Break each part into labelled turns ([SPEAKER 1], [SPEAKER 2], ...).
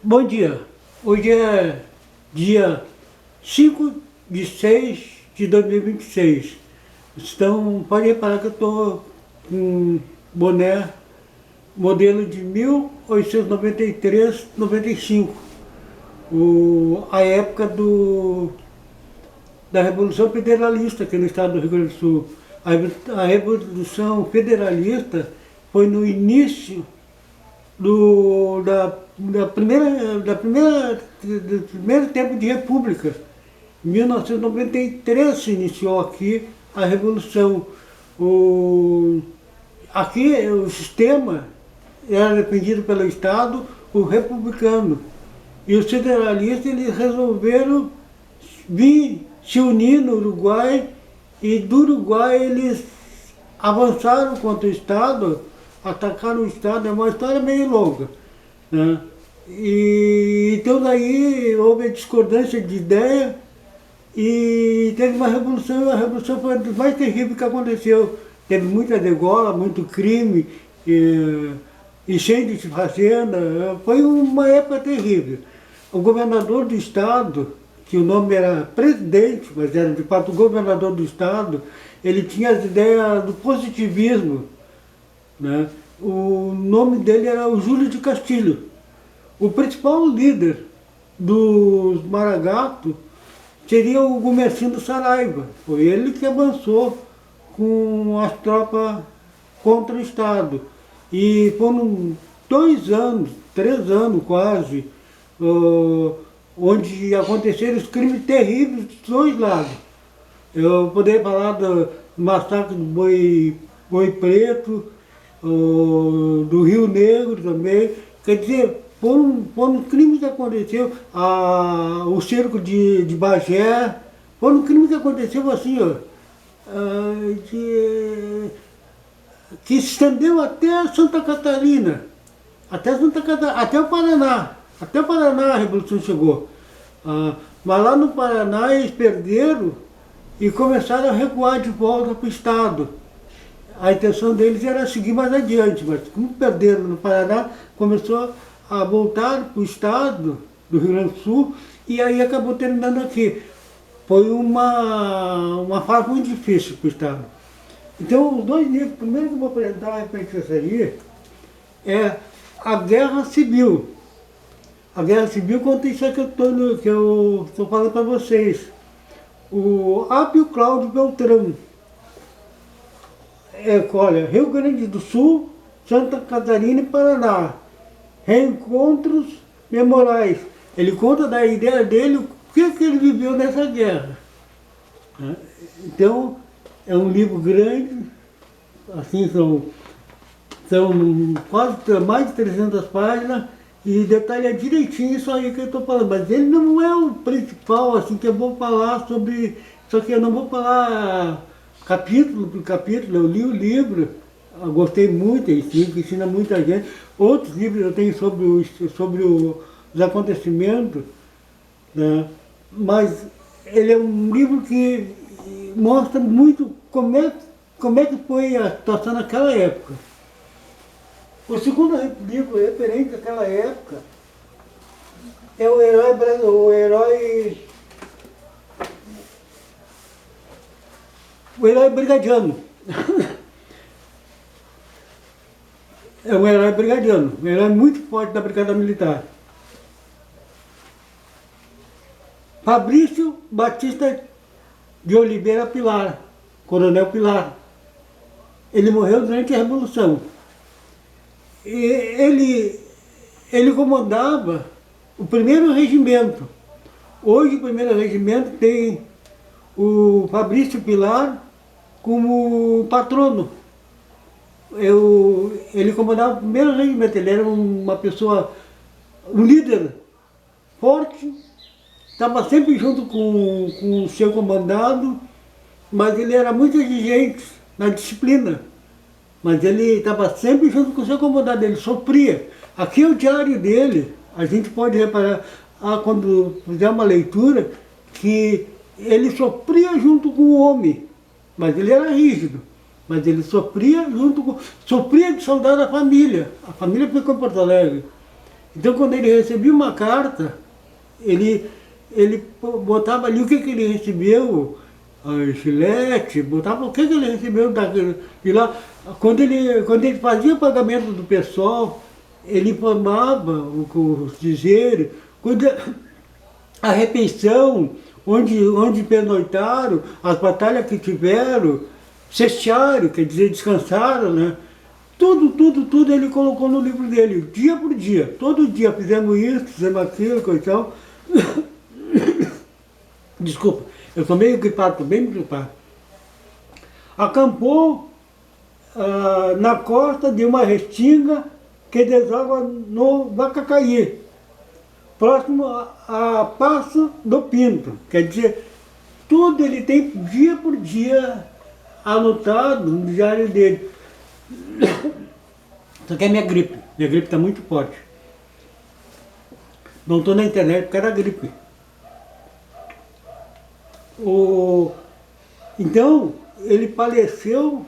[SPEAKER 1] Bom dia. Hoje é dia 5/6/2026. Então, pode reparar que eu estou com um boné modelo de 1893-95. A época da Revolução Federalista aqui no estado do Rio Grande do Sul. A Revolução Federalista foi no início do primeiro tempo de república. Em 1993 se iniciou aqui a Revolução. Aqui o sistema era defendido pelo Estado, o republicano. E os federalistas eles resolveram se unir no Uruguai, e do Uruguai eles avançaram contra o Estado, atacaram o Estado. É uma história meio longa, né? E então daí houve a discordância de ideia e teve uma revolução, e a revolução foi a mais terrível que aconteceu. Teve muita degola, muito crime, incêndio de fazenda. Foi uma época terrível. O governador do estado, que o nome era presidente, mas era de fato o governador do estado, ele tinha as ideias do positivismo, né? O nome dele era o Júlio de Castilho. O principal líder dos Maragatos seria o Gumercindo Saraiva. Foi ele que avançou com as tropas contra o Estado. E foram 2 anos, 3 anos quase, onde aconteceram os crimes terríveis dos dois lados. Eu poderia falar do massacre do Boi Preto, do Rio Negro também. Quer dizer, foram crimes que aconteceram, o cerco de Bagé, foram crimes que aconteceram assim, que se estendeu até Santa Catarina, até o Paraná. Até o Paraná a Revolução chegou. Mas lá no Paraná eles perderam e começaram a recuar de volta para o Estado. A intenção deles era seguir mais adiante, mas como perderam no Paraná, começou a voltar para o Estado do Rio Grande do Sul e aí acabou terminando aqui. Foi uma fase muito difícil para o Estado. Então, os dois livros, o primeiro que eu vou apresentar para a feitiçaria é a Guerra Civil. A Guerra Civil conta isso que eu estou falando para vocês. O Apio Cláudio Beltrão. Olha, Rio Grande do Sul, Santa Catarina e Paraná. Reencontros memorais. Ele conta da ideia dele, o que ele viveu nessa guerra. Então, é um livro grande, assim, são quase mais de 300 páginas, e detalha direitinho isso aí que eu estou falando. Mas ele não é o principal, assim, que eu vou falar sobre. Só que eu não vou falar capítulo por capítulo. Eu li o livro, eu gostei muito, ensina muita gente. Outros livros eu tenho sobre os acontecimentos, né? Mas ele é um livro que mostra muito como é que foi a situação naquela época. O segundo livro referente àquela época é o herói brigadiano. É um herói brigadiano, um herói muito forte da Brigada Militar. Fabrício Batista de Oliveira Pilar, Coronel Pilar. Ele morreu durante a Revolução. E ele comandava o 1º Regimento. Hoje o 1º Regimento tem o Fabrício Pilar como patrono. Ele comandava o 1º Regimento. Ele era uma pessoa, um líder forte, estava sempre junto com o seu comandado, mas ele era muito exigente na disciplina. Mas ele estava sempre junto com o seu comandado, ele sofria. Aqui é o diário dele, a gente pode reparar, quando fizer uma leitura, que ele sofria junto com o homem, mas ele era rígido. Mas ele sofria de saudade da família. A família ficou em Porto Alegre. Então, quando ele recebia uma carta, ele botava ali o que ele recebeu, Gillette, botava o que ele recebeu daquele. E lá, quando ele fazia o pagamento do pessoal, ele informava os dizeres, quando a refeição, onde pernoitaram, as batalhas que tiveram, cessaram, quer dizer, descansaram, né? Tudo ele colocou no livro dele, dia por dia. Todo dia fizemos isso, fizemos aquilo, coisa e tal. Desculpa, eu estou meio gripado, estou bem gripado. Acampou na costa de uma restinga que desova no Vacacaí, próximo a Passo do Pinto. Quer dizer, tudo ele tem dia por dia anotado no diário dele. Só que é minha gripe está muito forte. Não estou na internet porque era gripe. Então, ele faleceu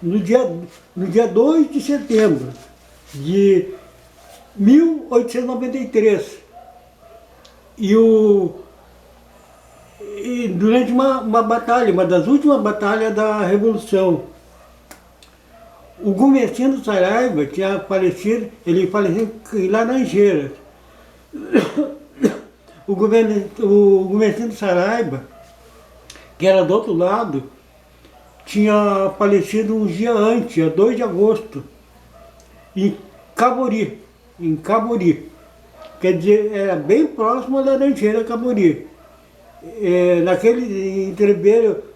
[SPEAKER 1] no dia 2 de setembro de 1893. E durante uma batalha, uma das últimas batalhas da Revolução, o Gumercindo Saraiva tinha falecido, ele faleceu em Laranjeiras. O Gumercindo Saraiva, que era do outro lado, tinha falecido um dia antes, dia 2 de agosto, em Cabori. Quer dizer, era bem próximo a Laranjeira, Cabori. Naquele entreveiro,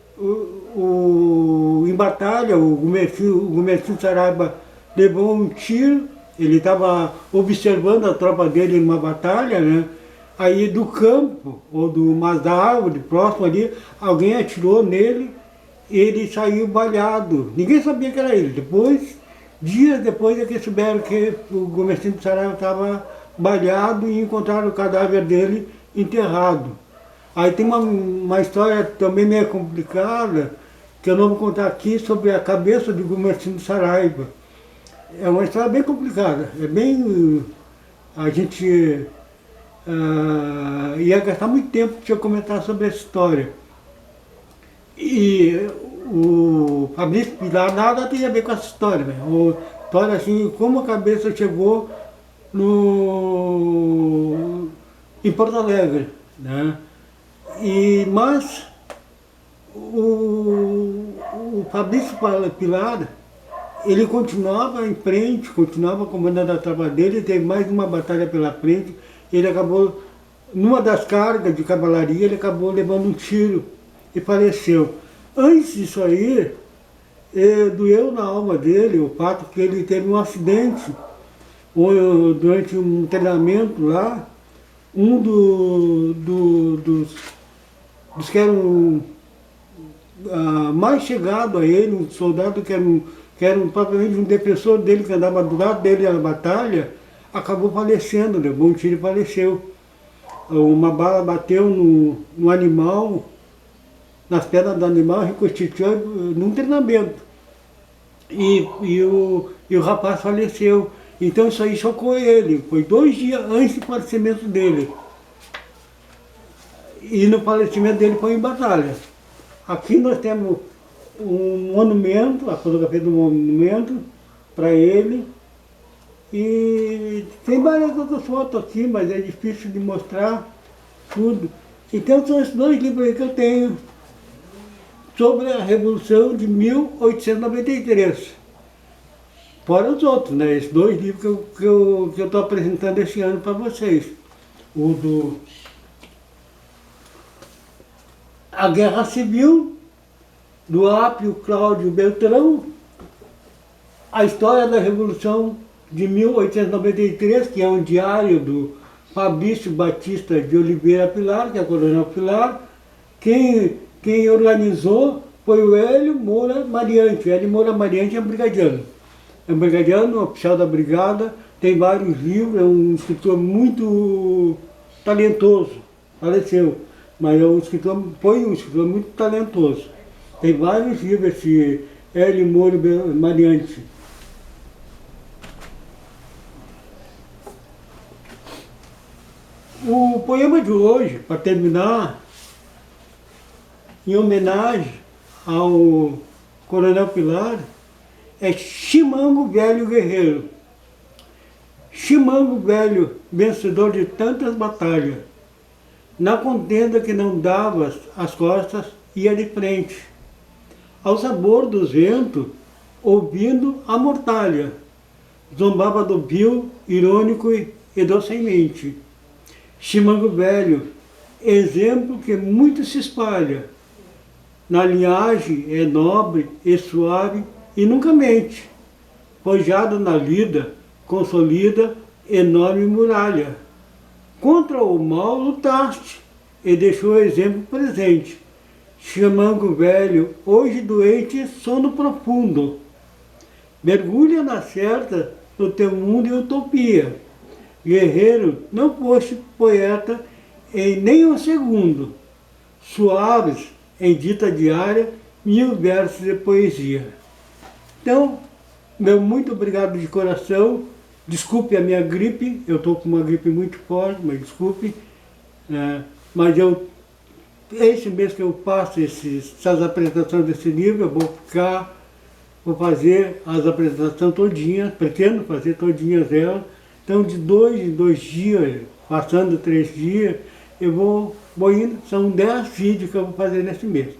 [SPEAKER 1] em batalha, o Gumercindo Saraiva levou um tiro, ele estava observando a tropa dele numa batalha, né? Aí do campo, ou de umas árvores próximo ali, alguém atirou nele, ele saiu baleado. Ninguém sabia que era ele. Dias depois é que souberam que o Gumercindo Saraiva estava baleado e encontraram o cadáver dele enterrado. Aí tem uma história também meio complicada, que eu não vou contar aqui, sobre a cabeça do Gumercindo Saraiva. É uma história bem complicada, a gente ia gastar muito tempo para eu comentar sobre essa história. E o Fabrício Pilar nada tem a ver com essa história, né? História assim, como a cabeça chegou em Porto Alegre, né? Mas o Fabrício Pilar, ele continuava em frente, continuava comandando a tropa dele, teve mais uma batalha pela frente, ele acabou, numa das cargas de cavalaria, ele acabou levando um tiro e faleceu. Antes disso aí, doeu na alma dele o fato que ele teve um acidente, durante um treinamento lá, um dos que eram mais chegado a ele, um soldado que era propriamente um defensor dele, que andava do lado dele na batalha, acabou falecendo, levou um tiro e faleceu. Uma bala bateu no animal, nas pernas do animal, reconstituiu num treinamento. E o rapaz faleceu. Então isso aí chocou ele. Foi 2 dias antes do falecimento dele. E no falecimento dele foi em batalha. Aqui nós temos um monumento, a fotografia do monumento para ele. E tem várias outras fotos aqui, mas é difícil de mostrar tudo. Então são esses 2 livros aí que eu tenho sobre a Revolução de 1893. Fora os outros, né? Esses 2 livros que eu estou apresentando esse ano para vocês. O do A Guerra Civil, do Apio Cláudio Beltrão, a história da Revolução de 1893, que é um diário do Fabrício Batista de Oliveira Pilar, que é coronel Pilar. Quem organizou foi o Hélio Moura Mariante. O Hélio Moura Mariante é um brigadiano. É um brigadiano, um oficial da brigada, tem vários livros, é um escritor muito talentoso, faleceu, mas foi um escritor muito talentoso. Tem vários livros, esse Hélio Moura Mariante. O poema de hoje, para terminar, em homenagem ao Coronel Pilar, é Chimango Velho Guerreiro. Chimango Velho, vencedor de tantas batalhas, na contenda que não dava as costas, ia de frente, ao sabor dos ventos, ouvindo a mortalha, zombava do vil, irônico e docemente. Chimango Velho, exemplo que muito se espalha, na linhagem é nobre e suave e nunca mente, forjado na lida, consolida enorme muralha. Contra o mal lutaste e deixou exemplo presente. Chimango Velho, hoje doente, sono profundo, mergulha na certa no teu mundo e utopia. Guerreiro, não foste poeta em nem um segundo. Suaves, em dita diária, 1000 versos de poesia. Então, meu muito obrigado de coração. Desculpe a minha gripe, eu estou com uma gripe muito forte, mas desculpe. Mas esse mês que eu faço essas apresentações desse livro, eu vou fazer as apresentações todinhas, pretendo fazer todinhas elas. Então, de 2 em 2 dias, passando 3 dias, eu vou indo, são 10 vídeos que eu vou fazer nesse mês.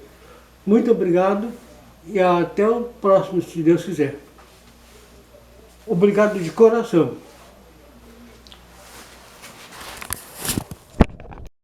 [SPEAKER 1] Muito obrigado e até o próximo, se Deus quiser. Obrigado de coração.